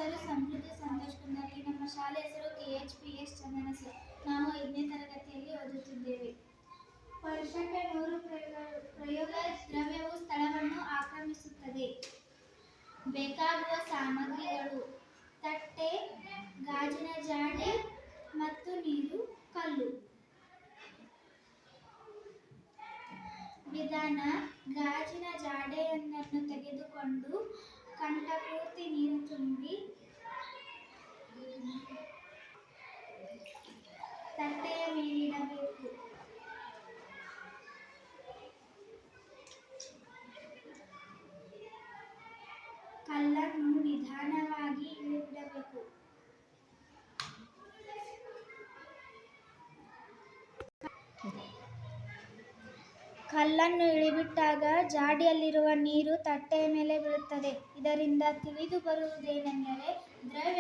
ಹೆಸರು ಸಮೃದ್ಧಿ ಸಂತೋಷ್ ಕುಂದಾರ್ಗಿ. ನಮ್ಮ ಶಾಲೆ ಹೆಸರು KHPS ಚಂದನ ಸರ್. ನಾವು 5ನೇ ತರಗತಿಯಲ್ಲಿ ಓದುತ್ತಿದ್ದೇವೆ. ವರ್ಷಕ್ಕೆ 100 ಪ್ರಯೋಗ ದ್ರವ್ಯವು ಸ್ಥಳವನ್ನು ಆಕ್ರಮಿಸುತ್ತದೆ. ಬೇಕಾಗುವ ಸಾಮಗ್ರಿಗಳು: ತಟ್ಟೆ, ಗಾಜಿನ ಜಾಡಿ ಮತ್ತು ನೀರು ಕಲ್ಲು. ವಿಧಾನ: ಗಾಜಿನ ಜಾಡಿಯೊಂದನ್ನು ತೆಗೆದುಕೊಂಡು ಕಂಠಪೂರ್ತಿ ನೀರು ತುಂಬಿ ತಟ್ಟೆಯ ಮೇಲಿಡಬೇಕು. ಕಲ್ಲನ್ನು ನಿಧಾನವಾಗಿ ಇಳಿಬಿಡಬೇಕು. ಕಲ್ಲನ್ನು ಇಳಿಬಿಟ್ಟಾಗ ಜಾಡಿಯಲ್ಲಿರುವ ನೀರು ತಟ್ಟೆಯ ಮೇಲೆ ಬೀಳುತ್ತದೆ. ಇದರಿಂದ ತಿಳಿದು ಬರುವುದೇನೆಂದರೆ ದ್ರವ್ಯ